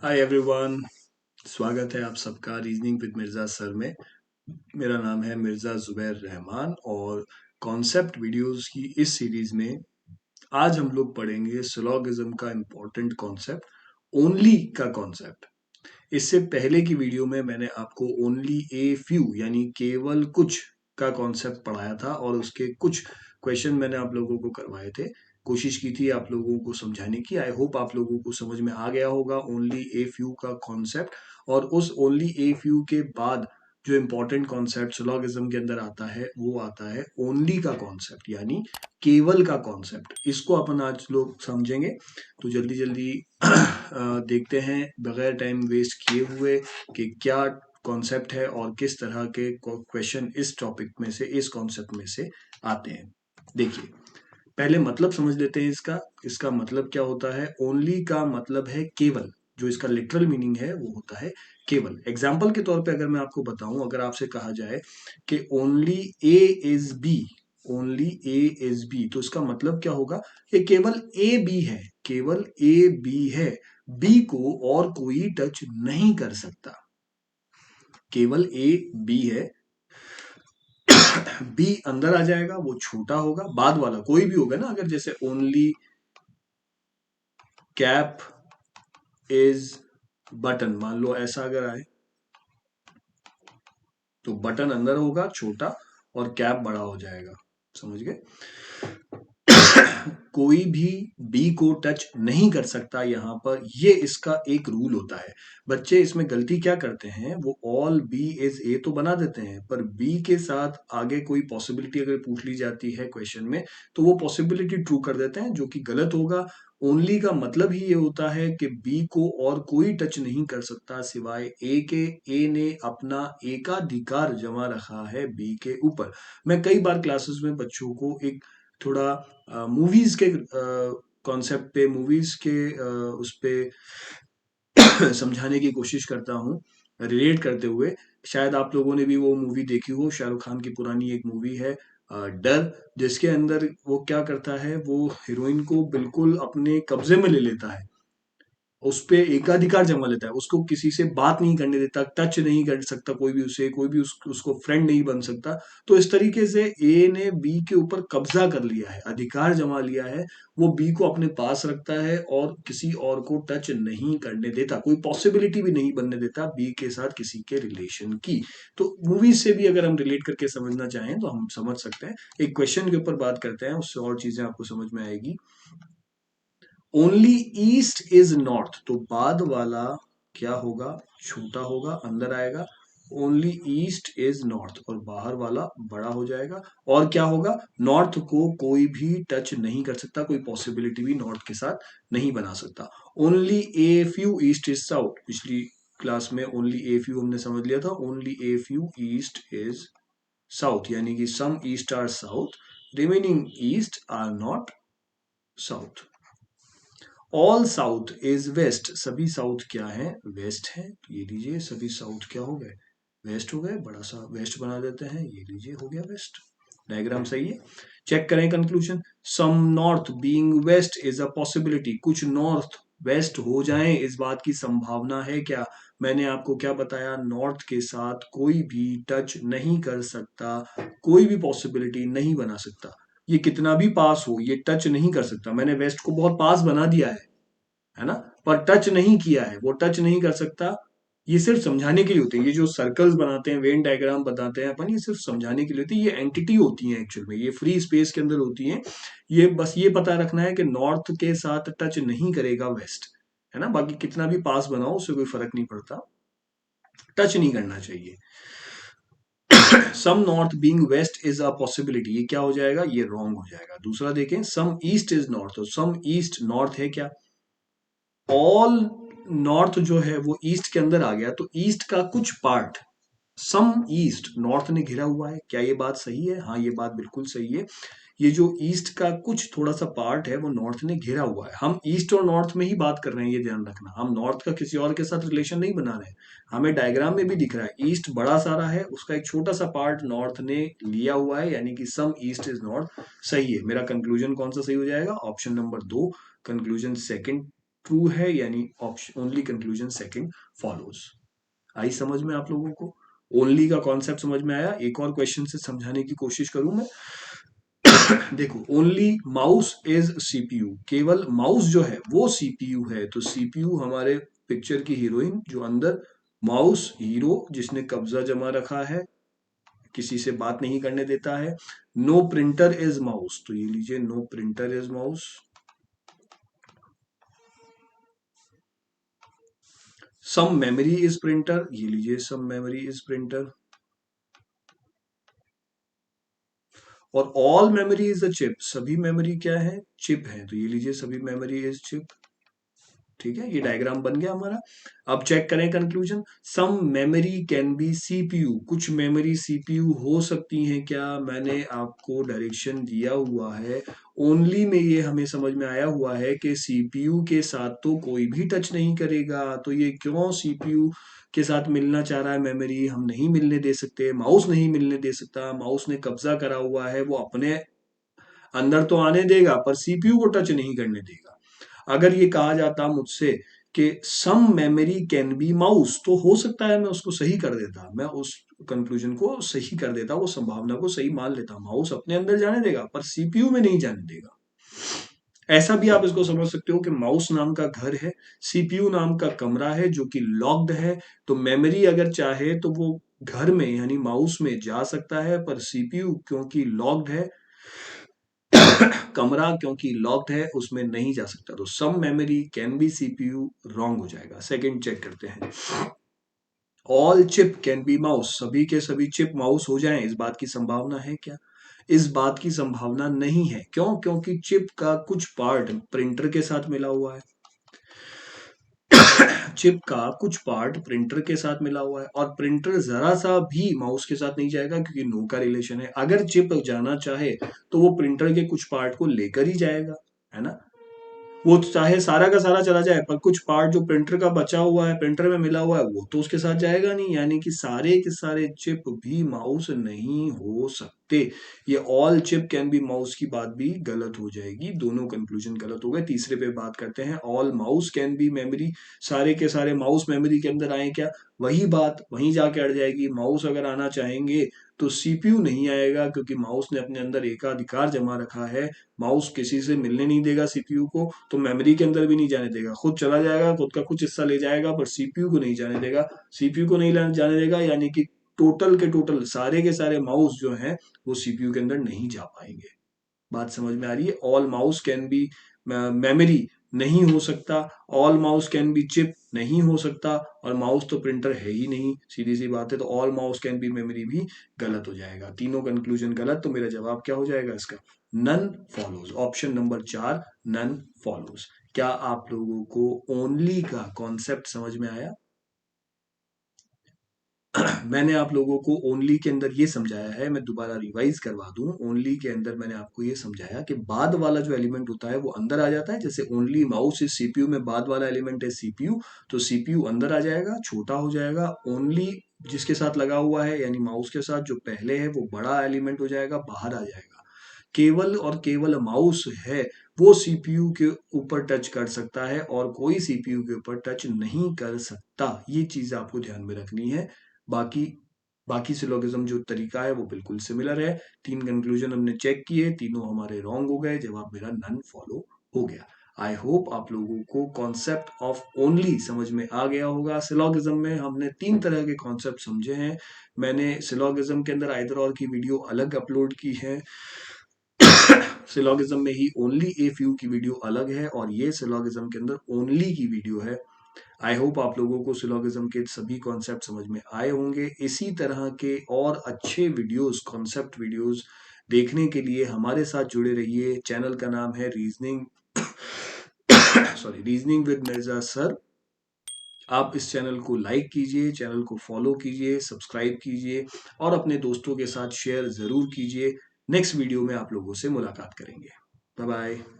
Hi everyone, स्वागत है आप सबका रीजनिंग विद मिर्ज़ा सर में। मेरा नाम है मिर्ज़ा ज़ुबैर रहमान और कॉन्सेप्ट वीडियोस की इस सीरीज में आज हम लोग पढ़ेंगे सिलोगिज्म का इम्पोर्टेंट कॉन्सेप्ट, ओनली का कॉन्सेप्ट। इससे पहले की वीडियो में मैंने आपको ओनली ए फ्यू यानी केवल कुछ का कॉन्सेप्ट पढ़ाया था और उसके कुछ क्वेश्चन मैंने आप लोगों को करवाए थे। कोशिश की थी आप लोगों को समझाने की। आई होप आप लोगों को समझ में आ गया होगा ओनली ए फ्यू का कॉन्सेप्ट। और उस ओनली ए फ्यू के बाद जो इम्पोर्टेंट कॉन्सेप्ट सिलोगिज्म के अंदर आता है वो आता है ओनली का कॉन्सेप्ट यानी केवल का कॉन्सेप्ट। इसको अपन आज लोग समझेंगे। तो जल्दी जल्दी देखते हैं बगैर टाइम वेस्ट किए हुए कि क्या कॉन्सेप्ट है और किस तरह के क्वेश्चन इस टॉपिक में से, इस कॉन्सेप्ट में से आते हैं। देखिए, पहले मतलब समझ लेते हैं इसका। इसका मतलब क्या होता है? ओनली का मतलब है केवल। जो इसका लिटरल मीनिंग है वो होता है केवल। एग्जाम्पल के तौर पे अगर मैं आपको बताऊं, अगर आपसे कहा जाए कि only A is B, only A is B, तो इसका मतलब क्या होगा? ये केवल ए बी है, केवल ए बी है, बी को और कोई टच नहीं कर सकता। केवल ए बी है, बी अंदर आ जाएगा, वो छोटा होगा, बाद वाला कोई भी होगा ना। अगर जैसे ओनली कैप इज बटन, मान लो ऐसा अगर आए तो बटन अंदर होगा छोटा और कैप बड़ा हो जाएगा। समझ गए? कोई भी बी को टच नहीं कर सकता यहां पर, ये इसका एक रूल होता है। बच्चे इसमें गलती क्या करते हैं, वो ऑल बी इज ए तो बना देते हैं, पर बी के साथ आगे कोई पॉसिबिलिटी अगर पूछ ली जाती है क्वेश्चन में तो वो पॉसिबिलिटी ट्रू कर देते हैं, जो कि गलत होगा। ओनली का मतलब ही ये होता है कि बी को और कोई टच नहीं कर सकता सिवाय ए के। ए ने अपना एकाधिकार जमा रखा है बी के ऊपर। मैं कई बार क्लासेस में बच्चों को एक थोड़ा मूवीज के कॉन्सेप्ट पे, मूवीज के उस पे समझाने की कोशिश करता हूँ, रिलेट करते हुए। शायद आप लोगों ने भी वो मूवी देखी हो, शाहरुख खान की पुरानी एक मूवी है डर, जिसके अंदर वो क्या करता है, वो हीरोइन को बिल्कुल अपने कब्जे में ले लेता है, उस पे एकाधिकार जमा लेता है, उसको किसी से बात नहीं करने देता, टच नहीं कर सकता कोई भी उसे, कोई भी उसको फ्रेंड नहीं बन सकता। तो इस तरीके से ए ने बी के ऊपर कब्जा कर लिया है, अधिकार जमा लिया है। वो बी को अपने पास रखता है और किसी और को टच नहीं करने देता, कोई पॉसिबिलिटी भी नहीं बनने देता बी के साथ किसी के रिलेशन की। तो मूवीज से भी अगर हम रिलेट करके समझना चाहें तो हम समझ सकते हैं। एक क्वेश्चन के ऊपर बात करते हैं, उससे और चीजें आपको समझ में आएगी। ओनली ईस्ट इज नॉर्थ, तो बाद वाला क्या होगा? छोटा होगा, अंदर आएगा। ओनली ईस्ट इज नॉर्थ और बाहर वाला बड़ा हो जाएगा। और क्या होगा? नॉर्थ को कोई भी टच नहीं कर सकता, कोई पॉसिबिलिटी भी नॉर्थ के साथ नहीं बना सकता। Only a few east is south, पिछली क्लास में ओनली ए फ्यू हमने समझ लिया था। Only a few east is south यानी कि some east are south, remaining east are not south. All south is west, सभी साउथ क्या है? वेस्ट है। ये लीजिए, सभी साउथ क्या हो गए? वेस्ट हो गए। बड़ा सा वेस्ट बना देते हैं, ये लीजिए हो गया वेस्ट। डायग्राम सही है। चेक करें conclusion. Some north being west is a possibility, कुछ नॉर्थ वेस्ट हो जाए इस बात की संभावना है क्या? मैंने आपको क्या बताया? नॉर्थ के साथ कोई भी टच नहीं कर सकता, कोई भी पॉसिबिलिटी नहीं बना सकता। ये कितना भी पास हो, ये टच नहीं कर सकता। मैंने वेस्ट को बहुत पास बना दिया है ना, पर टच नहीं किया है, वो टच नहीं कर सकता। ये सिर्फ समझाने के लिए होते हैं, ये जो सर्कल्स बनाते हैं, वेन डायग्राम बताते हैं अपन, ये सिर्फ समझाने के लिए होती है। ये एंटिटी होती है एक्चुअल में, ये फ्री स्पेस के अंदर होती है। ये बस ये पता रखना है कि नॉर्थ के साथ टच नहीं करेगा वेस्ट, है ना। बाकी कितना भी पास बनाओ उससे कोई फर्क नहीं पड़ता, टच नहीं करना चाहिए। Some north being west is a possibility, ये क्या हो जाएगा? ये रॉन्ग हो जाएगा। दूसरा देखें, सम ईस्ट इज नॉर्थ, तो सम ईस्ट नॉर्थ है क्या? ऑल नॉर्थ जो है वो ईस्ट के अंदर आ गया, तो ईस्ट का कुछ पार्ट सम ईस्ट नॉर्थ ने घिरा हुआ है। क्या ये बात सही है? हाँ, ये बात बिल्कुल सही है। ये जो ईस्ट का कुछ थोड़ा सा पार्ट है वो नॉर्थ ने घेरा हुआ है। हम ईस्ट और नॉर्थ में ही बात कर रहे हैं, ये ध्यान रखना। हम नॉर्थ का किसी और के साथ रिलेशन नहीं बना रहे हैं। हमें डायग्राम में भी दिख रहा है ईस्ट बड़ा सारा है, उसका एक छोटा सा पार्ट नॉर्थ ने लिया हुआ है, यानी कि सम ईस्ट इज नॉर्थ। सही है। मेरा कंक्लूजन कौन सा सही हो जाएगा? Option number 2, conclusion second true है, यानी option only conclusion second follows. आई समझ में आप लोगों को? ओनली का कॉन्सेप्ट समझ में आया? एक और क्वेश्चन से समझाने की कोशिश करूं मैं। देखो, ओनली माउस इज सीपीयू, केवल माउस जो है वो सीपीयू है। तो सीपीयू हमारे पिक्चर की हीरोइन जो अंदर माउस हीरो जिसने कब्जा जमा रखा है, किसी से बात नहीं करने देता है। नो प्रिंटर इज माउस, तो ये लीजिए no printer is mouse. Some memory is printer, ये लीजिए सम मेमोरी इज प्रिंटर। और all memory is a chip, सभी मेमोरी क्या है? चिप है, तो ये लीजिए सभी मेमोरी इज चिप। ठीक है, ये डायग्राम बन गया हमारा। अब चेक करें conclusion. Some memory can be CPU, कुछ मेमोरी सीपीयू हो सकती हैं क्या? मैंने आपको डायरेक्शन दिया हुआ है। ओनली में ये हमें समझ में आया हुआ है कि सीपीयू के साथ तो कोई भी टच नहीं करेगा, तो ये क्यों सीपीयू के साथ मिलना चाह रहा है? मेमोरी हम नहीं मिलने दे सकते, माउस नहीं मिलने दे सकता, माउस ने कब्जा करा हुआ है, वो अपने अंदर तो आने देगा पर सीपीयू को टच नहीं करने देगा। अगर ये कहा जाता मुझसे कि सम मेमोरी कैन बी माउस, तो हो सकता है मैं उसको सही कर देता, मैं उस कंक्लूजन को सही कर देता, वो संभावना को सही मान लेता। माउस अपने अंदर जाने देगा पर सीपीयू में नहीं जाने देगा। ऐसा भी आप इसको समझ सकते हो कि माउस नाम का घर है, सीपीयू नाम का कमरा है जो कि लॉक्ड है। तो मेमोरी अगर चाहे तो वो घर में यानी माउस में जा सकता है, पर सीपीयू क्योंकि लॉक्ड है, कमरा क्योंकि लॉक्ड है, उसमें नहीं जा सकता। तो some memory can be CPU wrong हो जाएगा। सेकंड चेक करते हैं। All chip can be mouse, सभी के सभी चिप माउस हो जाएं, इस बात की संभावना है क्या? इस बात की संभावना नहीं है। क्यों? क्योंकि चिप का कुछ पार्ट प्रिंटर के साथ मिला हुआ है। चिप का कुछ पार्ट प्रिंटर के साथ मिला हुआ है, और प्रिंटर जरा सा भी माउस के साथ नहीं जाएगा क्योंकि नो का रिलेशन है। अगर चिप जाना चाहे तो वो प्रिंटर के कुछ पार्ट को लेकर ही जाएगा, है ना? वो चाहे सारा का सारा चला जाए पर कुछ पार्ट जो प्रिंटर का बचा हुआ है, प्रिंटर में मिला हुआ है, वो तो उसके साथ जाएगा नहीं। यानी कि सारे के सारे चिप भी माउस नहीं हो सकते। ये all chip can be mouse की बात भी गलत हो जाएगी, दोनों कंक्लूजन गलत हो गए। तीसरे पे बात करते हैं। All mouse can be memory, सारे के सारे माउस मेमोरी के अंदर आए क्या? वही बात वहीं जाके अड़ जाएगी। माउस अगर आना चाहेंगे तो सीपीयू नहीं आएगा क्योंकि माउस ने अपने अंदर एकाधिकार जमा रखा है। माउस किसी से मिलने नहीं देगा सीपीयू को, तो मेमोरी के अंदर भी नहीं जाने देगा। खुद चला जाएगा, खुद का कुछ हिस्सा ले जाएगा पर सीपीयू को नहीं जाने देगा। सीपीयू को नहीं जाने देगा यानी कि टोटल के टोटल सारे के सारे माउस जो हैं वो सीपीयू के अंदर नहीं जा पाएंगे। बात समझ में आ रही है? All mouse can be memory नहीं हो सकता, all mouse can be chip नहीं हो सकता, और माउस तो प्रिंटर है ही नहीं, सीधी सी बात है। तो all mouse can be memory भी गलत हो जाएगा। तीनों कंक्लूजन गलत, तो मेरा जवाब क्या हो जाएगा इसका? None follows. Option number 4 none follows. क्या आप लोगों को ओनली का कॉन्सेप्ट समझ में आया? मैंने आप लोगों को ओनली के अंदर ये समझाया है, मैं दोबारा रिवाइज करवा दूं। ओनली के अंदर मैंने आपको ये समझाया कि बाद वाला जो एलिमेंट होता है वो अंदर आ जाता है। जैसे ओनली माउस इज सीपीयू में बाद वाला एलिमेंट है सीपीयू, तो सीपीयू अंदर आ जाएगा, छोटा हो जाएगा। ओनली जिसके साथ लगा हुआ है यानी माउस के साथ जो पहले है वो बड़ा एलिमेंट हो जाएगा, बाहर आ जाएगा। केवल और केवल माउस है वो सीपीयू के ऊपर टच कर सकता है और कोई सीपीयू के ऊपर टच नहीं कर सकता। ये चीज आपको ध्यान में रखनी है। बाकी बाकी सिलोगिज्म जो तरीका है वो बिल्कुल सिमिलर है। तीन कंक्लूजन हमने चेक किए, तीनों हमारे रॉन्ग हो गए, जवाब मेरा नन फॉलो हो गया। आई होप आप लोगों को कॉन्सेप्ट ऑफ ओनली समझ में आ गया होगा। सिलोगिज्म में हमने तीन तरह के कॉन्सेप्ट समझे हैं। मैंने सिलोगिज्म के अंदर आइदर और की वीडियो अलग अपलोड की है। सिलोगिज्म में ही ओनली ए फ्यू की वीडियो अलग है, और ये सिलोगिज्म के अंदर ओनली की वीडियो है। आई होप आप लोगों को सिलोगिज्म के सभी कॉन्सेप्ट समझ में आए होंगे। इसी तरह के और अच्छे वीडियोस, कॉन्सेप्ट वीडियोस देखने के लिए हमारे साथ जुड़े रहिए। चैनल का नाम है reasoning reasoning with Mirza sir. आप इस चैनल को लाइक कीजिए, चैनल को फॉलो कीजिए, सब्सक्राइब कीजिए और अपने दोस्तों के साथ शेयर जरूर कीजिए। नेक्स्ट वीडियो में आप लोगों से मुलाकात करेंगे। Bye bye.